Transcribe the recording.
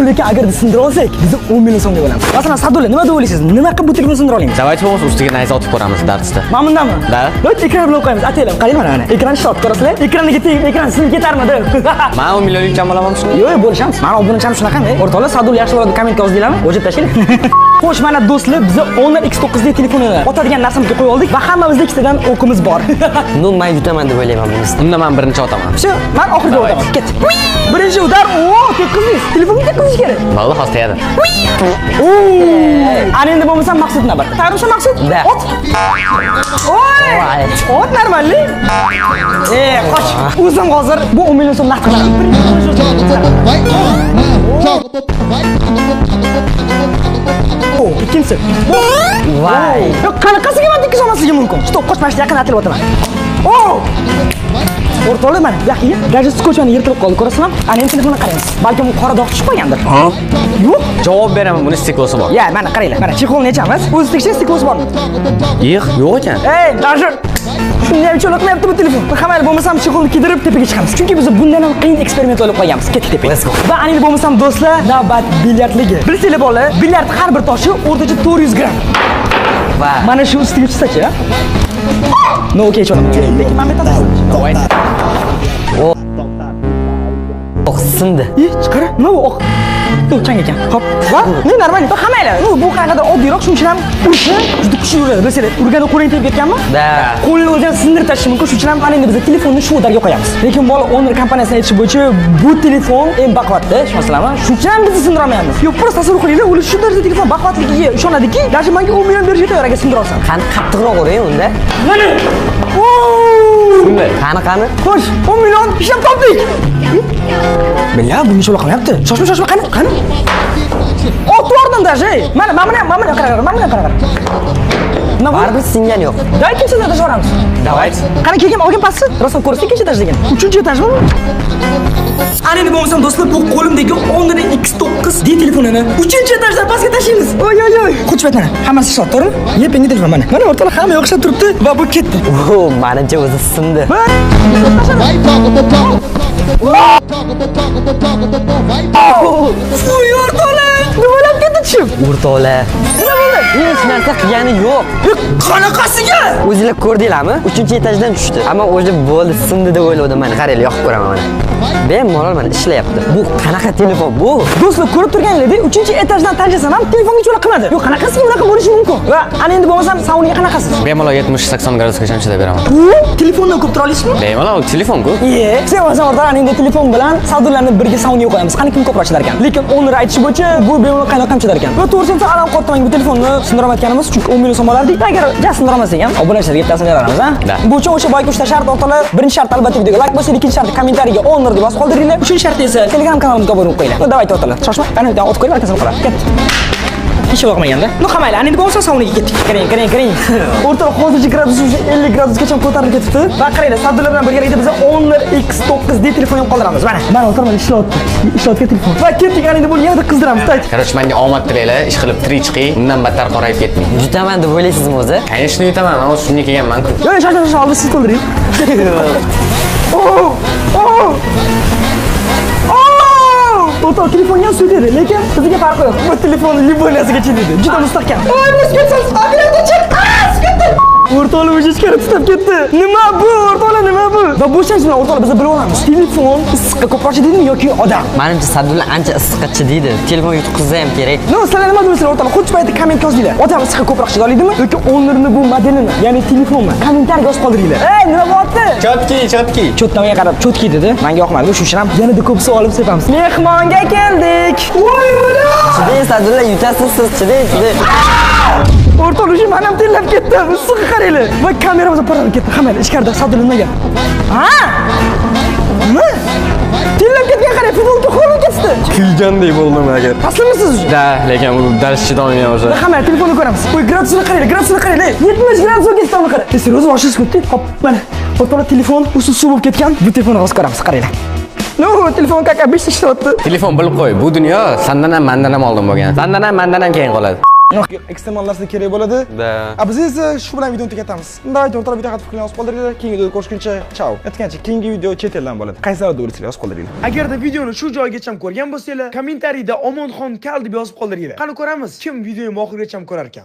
Lekin agar sindira olsak, biz 10 million so'mga bo'lamiz. Masalan, Sadulla, nima deb o'ylaysiz? Nima qilib bu telefonni sindira olamiz? Давайте o'z ustiga nayza otib ko'ramiz darsda. Mana bundami? Da. Lo't ekran bilan qo'yamiz. Ataylar, qarang mana. Ekranni shot ko'rasizlar? Ekraniga tegib, ekran sinib ketarmidi? Men 10 millionlik jam olaman shuni. Yo'q, bo'lishamiz. Mana obunacham shunaqami? O'rtoqlar, Sadulla yaxshi bo'ladi, kommentga yozinglarmi? O'chib tashlang. Xo'sh, mana do'stlar, biz Honor X9 dek telefonni otadigan narsamizga qo'yib oldik va hammamizda ikkitadan o'qimiz bor. Ну, men yutaman deb o'ylayman buni. Unda men birinchi otaman. Shu, men oxirga o'taman. Ket. Birinchi udar. O, tekkiziz. Telefonni tekkizish kerak. Vallo hostayadi. Ana endi bo'lmasam maqsad navbat. Tayyormisan maqsad? Da. Ot. Oy. Ot normalni. Qoch. O'zim hozir bu 10 million so'm naqd qilaman. Ikkinchisi. Voy. Yo'q, qanaqasiga men tekkiz olmasligi mumkin? Stop, qoch, mana shu yaqin atilib o'taman. O'rtoqlar, mana yaqin gadjet skochani yirtilib qoldi, ko'rasizmi? Ana endi telefonni qaraymiz. Balki u qora dog' tushib qolgandir. Yo'q. Javob beraman, buni stiklosi bor. Ya, mana qaranglar. Mana chexolni yechamiz. O'zi tekshir stiklosi bormi? Yo'q ekan. Ey, Dajur. Shunday ham cho'loq qilyapti bu telefon. Hamma bo'lmasam chexolni kiydirib tepaga chiqamiz. Chunki biz bundan ham qiyin eksperiment olib qo'yamiz. Ketdik tepaga. Va ana endi bo'lmasam do'stlar, navbat bilyardligi. Bilasizlar bola, bilyard har bir toshi o'rtacha 400 gramm. Va Mana shu ustiga tushsa-chi? No, okey, cho'loq. Lekin men aytaman. Давайте. o'qsindi. Chiqar. Nima bu oq? Bu chang ekan. Hop. Va, ne normal. Hammaylar. Bu qanaqadir oddiyroq, shuning uchun ham urishni juda kuchli uradi. Bilasizlar, urganda qo'ling tegib ketganmi? Da. Qo'lni o'zini sindirib tashishi mumkin. Shuning uchun ham ana endi biz telefonni shu o'targa qo'yamiz. Lekin bola Honor kompaniyasining aytishi bo'yicha bu telefon eng baquvvatli, ishonasizlarmi? Shuning uchun ham biz sindira olmayapmiz. Yo'q, prosta tasavvur qilinglar, ular shu darajada telefon baquvvatligiga ishonadiki, даже menga 10 million berishga tayyor agar sindira olsam. Qani qattiqroq uring unda. Mana. Qani? Xo'sh, 10 million ishlab topdik. Billa, bu nechta qilyapti? Shoshma, qani? O'tvordim даже. Mana qara. Nima bu? Baribir singan yo'q. Da ikkinchi etajga boramiz. Давайте. Qani kelgan olgan pastni? Rostdan ko'rsa ikkinchi etaj degan. Uchinchi etajmi? Ana endi bo'lmasam do'stlar, bu qo'limdagi Honor X9 D telefonini 3-etajdan pastga tashlaymiz. Oy. Qo'chib aytmana. Hammasi shot, to'g'rimi? Yepingi telefon mana. Mana o'rtalar hamma yo'qshab turibdi va bu ketdi. O, menimcha o'zi sindi. Voy o'rtoqlar, nimalar ketdi tushib? O'rtoqlar. Nima bo'ldi? Hech narsa qilgani yo'q. Qanaqasiga? O'zinglar ko'rdinglarmi? 3-etajdan tushdi. Ammo o'zi bo'ldi, sindi deb o'yladim. Mana qaranglar, yoqib ko'raman mana. Bemalol mana ishlayapti. Bu qanaqa telefon bu? Do'stlar, ko'rib turganinglardek 3-etajdan tanchasam ham telefonga cho'la qilmadi. Yo'q, qanaqasiga bunaqa bo'lishi mumkin? Va ana endi bo'lmasam sauniga qanaqasiz? Bemalol 70-80 gradusgacha chidab beraman. Bu telefondan ko'p tura olasizmi? Bemalol telefon-ku. Sen o'zing o'rtalar ana endi telefon bilan savdolarni birga sauniga qo'yamiz. Qani kim ko'proq chidar ekan? Lekin Honor aytishi bo'yicha bu bemalol qanaqa ham chidar ekan. Va to'g'risini alam qotmang bu telefonni sindirolmayotganimiz, chunki 10 million so'm olardik. Agar sindirolmasak ham obunachilarga bittasin beramiz, ha? Bu uchun o'sha boyga 3 ta shart o'rtalar. Birinchi shart albatta videoga like bosing, ikkinchi shart kommentariyaga Honor deb yozib qoldiringlar. Uchinchi shart esa Telegram kanalimizga obuna bo'lib qo'yinglar. Davayt o'rtalar. Shoshma. Qani bitta ot qo'yib arkasiga qoladi. Ket. Hech yo'qmaganda. No qamaylar. Ana endi bo'lsa sauniga ketdik. Qarang. O'rtalar hozircha gradus 50 gradusgacha ko'tarilib ketibdi. Va qaranglar, Sadulla bilan birgalikda biz Honor X9 D telefon ham qoldiramiz. Mana o'rtalar ishlayotgan telefon. Va ketdik, ana endi bu yerda qizdiramiz. Короче, menga omad tilaylar, ish qilib tirik chiqing, undan battar qorayib ketmang. Yutaman deb o'ylaysizmi o'zi? Конечно, yutaman. Men o'z shunga kelganman-ku. Yo'q, shoshma, olib siz to'ldiring. O'rtoq, telefonga sudedi, lekin bizga farqi yo'q. Bu telefonni liboniyasiga chididi. Juda mustahkam. Voy, musketsiz. Operator chiq. O'rtoqlar o'zi ichkari tutab ketdi. Nima bu? O'rtoqlar, nima bu? Va bu shans bilan o'rtoqlar biz bilib olamiz. Telefon issiqqa ko'proq chididimi yoki odam? Menimcha Sadulla ancha issiqqa chidaydi. Telefon yutqizsa ham kerak. Sizlar nima deysizlar o'rtoqlar? Xuddi paytda komment yozinglar. Odam issiqqa ko'proq chida oladimi yoki Honor'ning bu modelini, ya'ni telefonmi? Kommentariyaga yozib qoldiringlar. Nima bo'pti? Chotki. Chotnamaga qarab chotki dedi. Menga yoqmadi. Shuning uchun ham yanada ko'p savol olib sepamiz. Mehmonga keldik. Voy bola! Chidang Sadulla, yutasiz siz, chidang. O'rtoq, shu men ham tillab ketdim. Issiqqa qaranglar. Va kameramiz paralab ketdi. Hammalar ichkarida Sadulla nimaga? Ha? Nima? Tillab ketgan qarang, futbolga qo'lib ketdi. Kulgandek bo'ldim agar. Taslimisiz? Da, lekin bu dars chidolmayman o'zi. Hammalar telefonni ko'ramiz. Qo'y, gradusini qaranglar. 70 gradusga ketdi qarang. Seryoz oshish ketdi. Hop, mana. O'rtoqlar, telefon suv bo'lib ketgan. Bu telefonni hozir ko'ramiz, qaranglar. No, telefon kaka 5 ishlayapti. Telefon bilib qo'y. Bu dunyo sandan ham mandan ham oldin bo'lgan. Sandan ham mandan ham keyin qoladi. Yo'q, ekstremal narsa kerak bo'ladi. Da. Biz esa shu bilan videoni tugatamiz. Unda o'rtaroq video qattiq yozib qoldiringlar. Keyingi videoda ko'rishguncha ciao. Aytgancha keyingi video chet eldan bo'ladi. Qaysi davlatda bo'lsangiz yozib qoldiringlar. Agarda videoni shu joygacha ko'rgan bo'lsanglar, kommentariyda Omonxon Kal deb yozib qoldiringlar. Qani ko'ramiz, kim videoni oxirigacha ko'rar ekan.